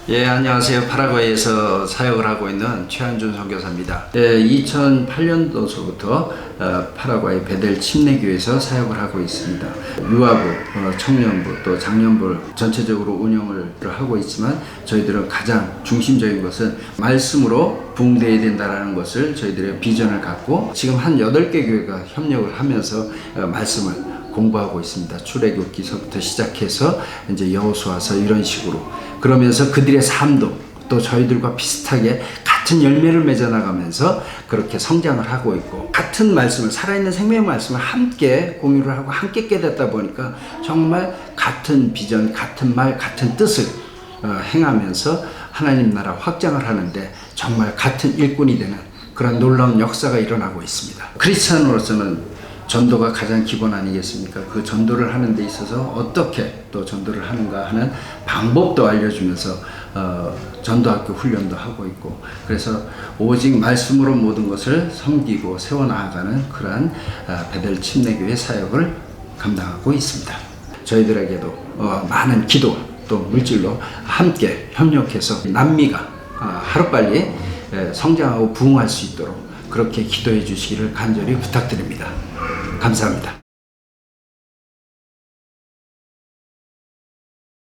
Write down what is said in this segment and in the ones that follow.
예, 안녕하세요. 파라과이에서 사역을 하고 있는 최한준 선교사입니다. 2008년도서부터 파라과이 베델 침례교회에서 사역을 하고 있습니다. 유아부, 청년부, 또 장년부를 전체적으로 운영을 하고 있지만 저희들은 가장 중심적인 것은 말씀으로 부흥되어야 된다는 것을 저희들의 비전을 갖고 지금 한 8개 교회가 협력을 하면서 말씀을 공부하고 있습니다. 출애굽기서부터 시작해서 이제 여호수아서 이런 식으로 그러면서 그들의 삶도 또 저희들과 비슷하게 같은 열매를 맺어 나가면서 그렇게 성장을 하고 있고 같은 말씀을 살아있는 생명의 말씀을 함께 공유를 하고 함께 깨닫다 보니까 정말 같은 비전, 같은 말, 같은 뜻을 행하면서 하나님 나라 확장을 하는데 정말 같은 일꾼이 되는 그런 놀라운 역사가 일어나고 있습니다. 크리스찬으로서는 전도가 가장 기본 아니겠습니까? 그 전도를 하는 데 있어서 어떻게 또 전도를 하는가 하는 방법도 알려주면서 전도학교 훈련도 하고 있고 그래서 오직 말씀으로 모든 것을 섬기고 세워나가는 그러한 베델 침례교회 사역을 감당하고 있습니다. 저희들에게도 많은 기도 또 물질로 함께 협력해서 남미가 하루빨리 성장하고 부흥할 수 있도록 그렇게 기도해 주시기를 간절히 부탁드립니다. 감사합니다.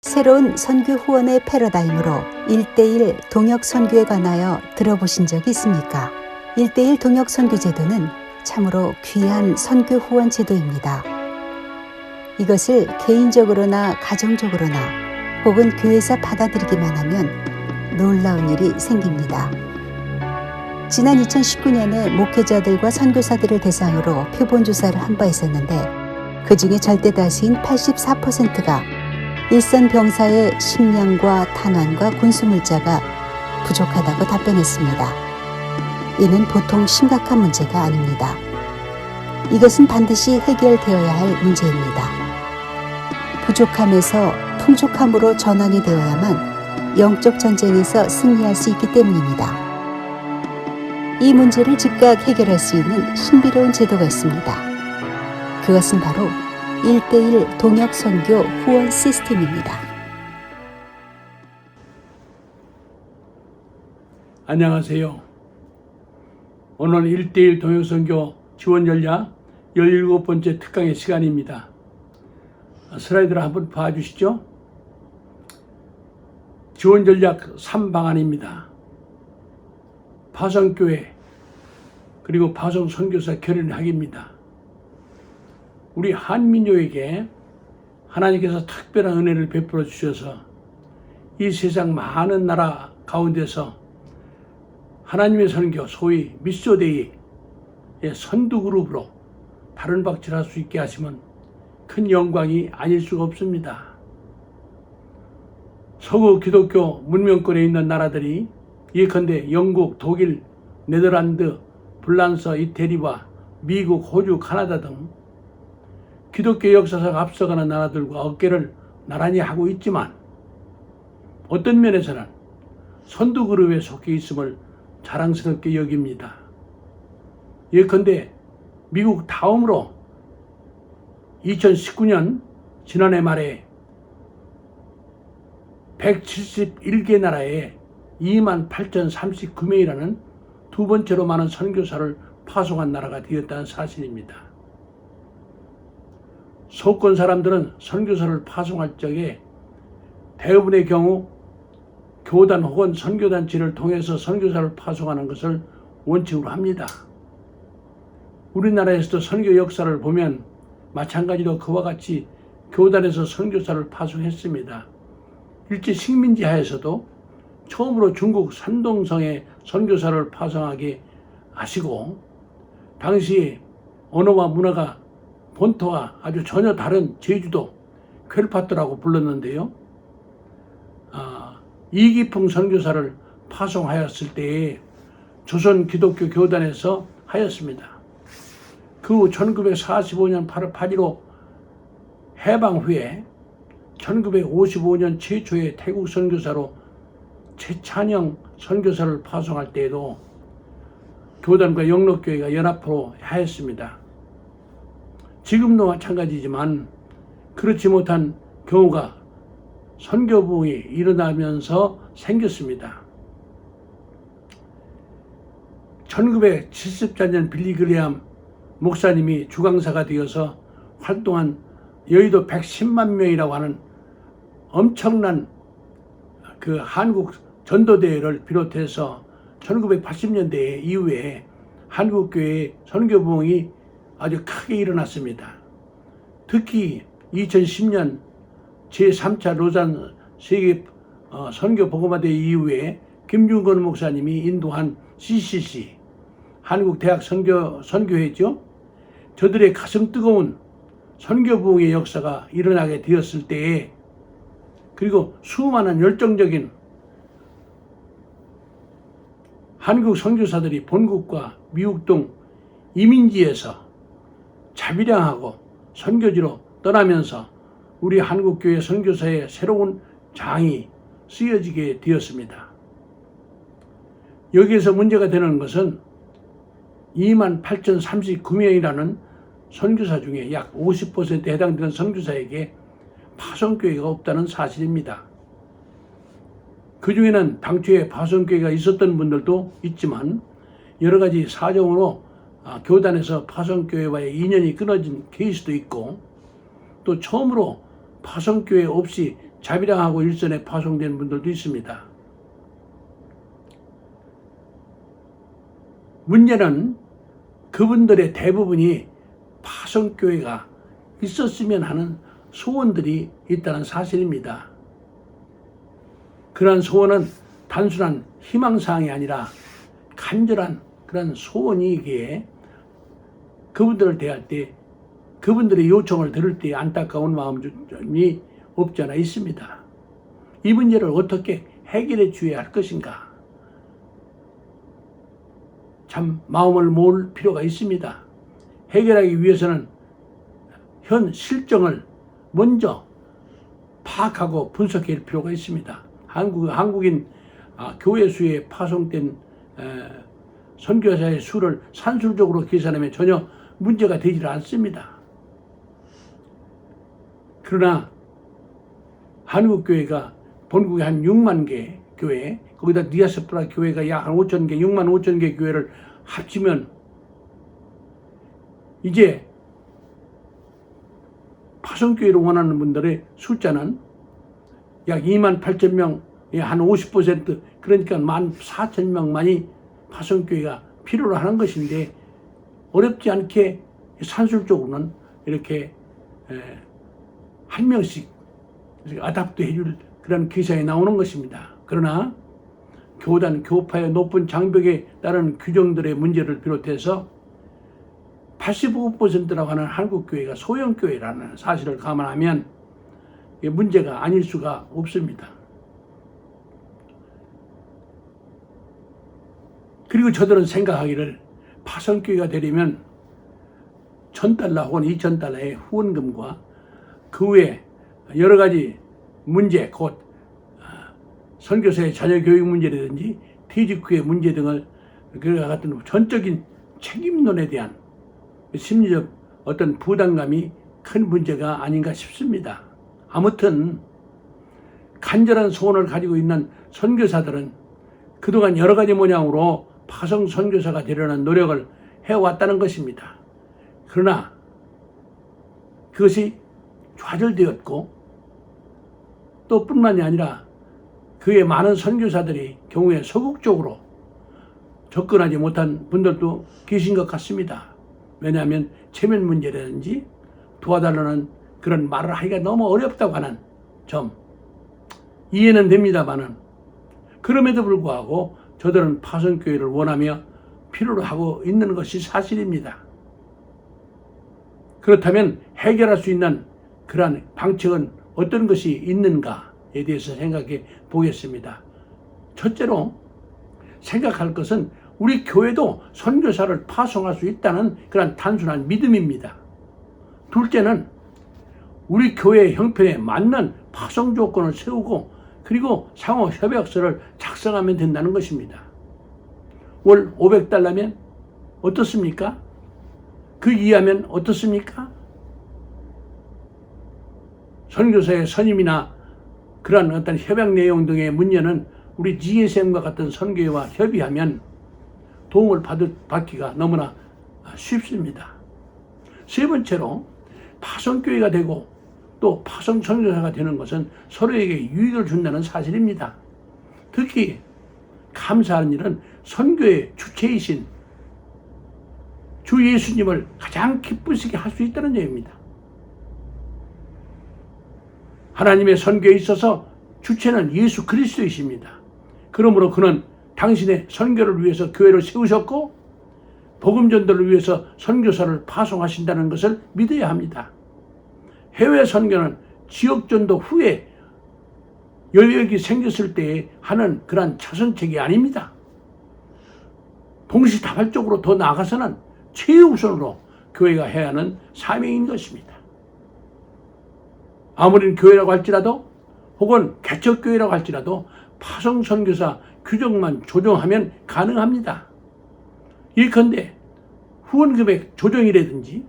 새로운 선교 후원의 패러다임으로 1:1 동역 선교에 관하여 들어보신 적이 있습니까? 1:1 동역 선교 제도는 참으로 귀한 선교 후원 제도입니다. 이것을 개인적으로나 가정적으로나 혹은 교회에서 받아들이기만 하면 놀라운 일이 생깁니다. 지난 2019년에 목회자들과 선교사들을 대상으로 표본 조사를 한 바 있었는데 그 중에 절대 다수인 84%가 일선 병사의 식량과 탄환과 군수물자가 부족하다고 답변했습니다. 이는 보통 심각한 문제가 아닙니다. 이것은 반드시 해결되어야 할 문제입니다. 부족함에서 풍족함으로 전환이 되어야만 영적 전쟁에서 승리할 수 있기 때문입니다. 이 문제를 즉각 해결할 수 있는 신비로운 제도가 있습니다. 그것은 바로 1:1 동역 선교 후원 시스템입니다. 안녕하세요. 오늘 1:1 동역 선교 지원 전략 17번째 특강의 시간입니다. 슬라이드를 한번 봐주시죠. 지원 전략 3방안입니다. 파송교회 그리고 파송 선교사 결연하기입니다. 우리 한민족에게 하나님께서 특별한 은혜를 베풀어 주셔서 이 세상 많은 나라 가운데서 하나님의 선교 소위 미소데이의 선두 그룹으로 다른 박질할 수 있게 하시면 큰 영광이 아닐 수가 없습니다. 서구 기독교 문명권에 있는 나라들이 예컨대 영국, 독일, 네덜란드, 불란서, 이태리와 미국, 호주, 카나다 등 기독교 역사상 앞서가는 나라들과 어깨를 나란히 하고 있지만 어떤 면에서는 선두 그룹에 속해 있음을 자랑스럽게 여깁니다. 예컨대 미국 다음으로 2019년 지난해 말에 171개 나라에 28,039명이라는 두 번째로 많은 선교사를 파송한 나라가 되었다는 사실입니다. 서구권 사람들은 선교사를 파송할 적에 대부분의 경우 교단 혹은 선교단체를 통해서 선교사를 파송하는 것을 원칙으로 합니다. 우리나라에서도 선교 역사를 보면 마찬가지로 그와 같이 교단에서 선교사를 파송했습니다. 일제 식민지 하에서도 처음으로 중국 산동성에 선교사를 파송하게 하시고 당시 언어와 문화가 본토와 아주 전혀 다른 제주도 퀘르파토라고 불렀는데요. 이기풍 선교사를 파송하였을 때에 조선 기독교 교단에서 하였습니다. 그 후 1945년 8월 8일로 해방 후에 1955년 최초의 태국 선교사로 최찬영 선교사를 파송할 때에도 교단과 영록교회가 연합으로 하였습니다. 지금도 마찬가지지만 그렇지 못한 경우가 선교부흥이 일어나면서 생겼습니다. 1974년 빌리그레암 목사님이 주강사가 되어서 활동한 여의도 110만 명이라고 하는 엄청난 그 한국 전도대회를 비롯해서 1980년대 이후에 한국교회의 선교부흥이 아주 크게 일어났습니다. 특히 2010년 제3차 로잔 세계 선교복음화대회 이후에 김중건 목사님이 인도한 CCC 한국대학 선교회죠. 저들의 가슴 뜨거운 선교부흥의 역사가 일어나게 되었을 때에, 그리고 수많은 열정적인 한국 선교사들이 본국과 미국 등 이민지에서 자비량하고 선교지로 떠나면서 우리 한국교회 선교사의 새로운 장이 쓰여지게 되었습니다. 여기에서 문제가 되는 것은 28,039명이라는 선교사 중에 약 50%에 해당되는 선교사에게 파송교회가 없다는 사실입니다. 그 중에는 당초에 파송교회가 있었던 분들도 있지만 여러 가지 사정으로 교단에서 파송교회와의 인연이 끊어진 케이스도 있고, 또 처음으로 파송교회 없이 자비량하고 일선에 파송된 분들도 있습니다. 문제는 그분들의 대부분이 파송교회가 있었으면 하는 소원들이 있다는 사실입니다. 그러한 소원은 단순한 희망사항이 아니라 간절한 그런 소원이기에 그분들을 대할 때, 그분들의 요청을 들을 때 안타까운 마음이 없지 않아 있습니다. 이 문제를 어떻게 해결해 주어야 할 것인가? 참 마음을 모을 필요가 있습니다. 해결하기 위해서는 현 실정을 먼저 파악하고 분석할 필요가 있습니다. 한국인 교회 수에 파송된 선교사의 수를 산술적으로 계산하면 전혀 문제가 되질 않습니다. 그러나 한국교회가 본국에 한 6만 개 교회, 거기다 디아스포라 교회가 약 한 5천 개, 6만 5천 개 교회를 합치면 이제 파송교회를 원하는 분들의 숫자는 약 2만 8천 명의 한 50%, 그러니까 14,000명만이 파송교회가 필요로 하는 것인데, 어렵지 않게 산술적으로는 이렇게 한 명씩 아답트 해줄 그런 계산이 나오는 것입니다. 그러나 교단, 교파의 높은 장벽에 따른 규정들의 문제를 비롯해서 85%라고 하는 한국교회가 소형교회라는 사실을 감안하면 문제가 아닐 수가 없습니다. 그리고 저들은 생각하기를 파송교회가 되려면 $1,000 혹은 $2,000의 후원금과 그 외에 여러 가지 문제, 곧 선교사의 자녀 교육 문제라든지 퇴직후의 문제 등을 그와 같은 전적인 책임론에 대한 심리적 어떤 부담감이 큰 문제가 아닌가 싶습니다. 아무튼 간절한 소원을 가지고 있는 선교사들은 그동안 여러 가지 모양으로 파송 선교사가 되려는 노력을 해왔다는 것입니다. 그러나 그것이 좌절되었고, 또 뿐만이 아니라 그의 많은 선교사들이 경우에 소극적으로 접근하지 못한 분들도 계신 것 같습니다. 왜냐하면 체면 문제라든지 도와달라는 그런 말을 하기가 너무 어렵다고 하는 점, 이해는 됩니다만은 그럼에도 불구하고 저들은 파송교회를 원하며 필요로 하고 있는 것이 사실입니다. 그렇다면 해결할 수 있는 그러한 방책은 어떤 것이 있는가에 대해서 생각해 보겠습니다. 첫째로 생각할 것은 우리 교회도 선교사를 파송할 수 있다는 그런 단순한 믿음입니다. 둘째는 우리 교회의 형편에 맞는 파송 조건을 세우고 그리고 상호 협약서를 작성하면 된다는 것입니다. 월 $500면 어떻습니까? 그 이하면 어떻습니까? 선교사의 선임이나 그러한 어떤 협약 내용 등의 문제는 우리 GSM과 같은 선교회와 협의하면 도움을 받기가 너무나 쉽습니다. 세 번째로 파송교회가 되고 또 파송 선교사가 되는 것은 서로에게 유익을 준다는 사실입니다. 특히 감사하는 일은 선교의 주체이신 주 예수님을 가장 기쁘시게 할 수 있다는 점입니다. 하나님의 선교에 있어서 주체는 예수 그리스도이십니다. 그러므로 그는 당신의 선교를 위해서 교회를 세우셨고 복음 전도를 위해서 선교사를 파송하신다는 것을 믿어야 합니다. 해외 선교는 지역 전도 후에 여력이 생겼을 때에 하는 그러한 차선책이 아닙니다. 동시다발적으로 더 나아가서는 최우선으로 교회가 해야 하는 사명인 것입니다. 아무리 교회라고 할지라도 혹은 개척교회라고 할지라도 파송 선교사 규정만 조정하면 가능합니다. 예컨대 후원금액 조정이라든지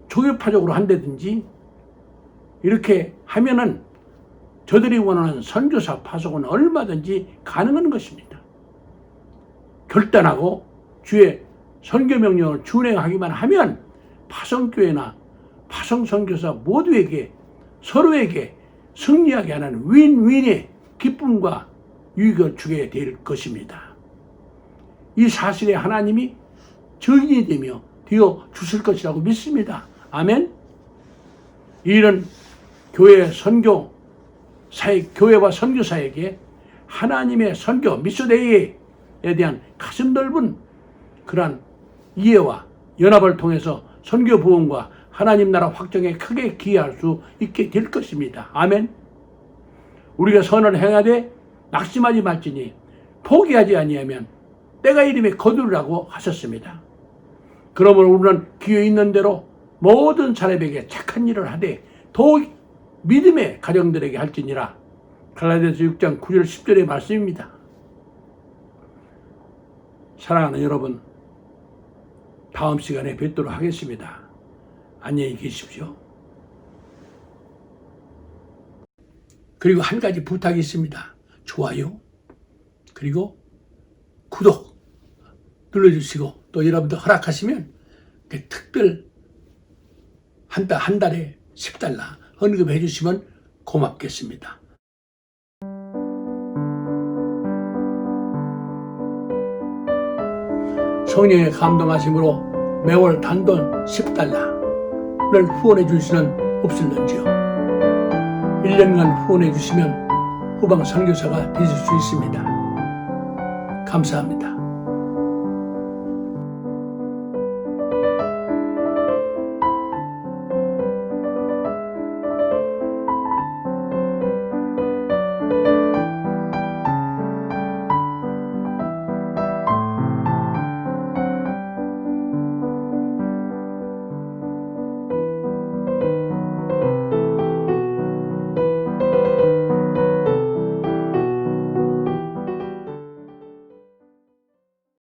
조교파적으로 한다든지 이렇게 하면은 저들이 원하는 선교사 파송은 얼마든지 가능한 것입니다. 결단하고 주의 선교 명령을 준행하기만 하면 파송교회나 파송선교사 모두에게 서로에게 승리하게 하는 윈윈의 기쁨과 유익을 주게 될 것입니다. 이 사실에 하나님이 증인이 되며 되어 주실 것이라고 믿습니다. 아멘. 이런 교회 교회와 선교사에게 하나님의 선교 미소데이에 대한 가슴 넓은 그러한 이해와 연합을 통해서 선교 부흥과 하나님 나라 확정에 크게 기여할 수 있게 될 것입니다. 아멘. 우리가 선을 행하되 낙심하지 말지니 포기하지 아니하면 때가 이름에 거두리라고 하셨습니다. 그러므로 우리는 기회 있는 대로 모든 사람에게 착한 일을 하되 더욱 믿음의 가정들에게 할지니라. 갈라디아서 6장 9절 10절의 말씀입니다. 사랑하는 여러분, 다음 시간에 뵙도록 하겠습니다. 안녕히 계십시오. 그리고 한 가지 부탁이 있습니다. 좋아요 그리고 구독 눌러주시고 또 여러분들 허락하시면 특별 한 달에 $10 헌금해 주시면 고맙겠습니다. 성령의 감동하심으로 매월 단돈 $10를 후원해 줄 수는 없을런지요. 1년간 후원해 주시면 후방 선교사가 되실 수 있습니다. 감사합니다.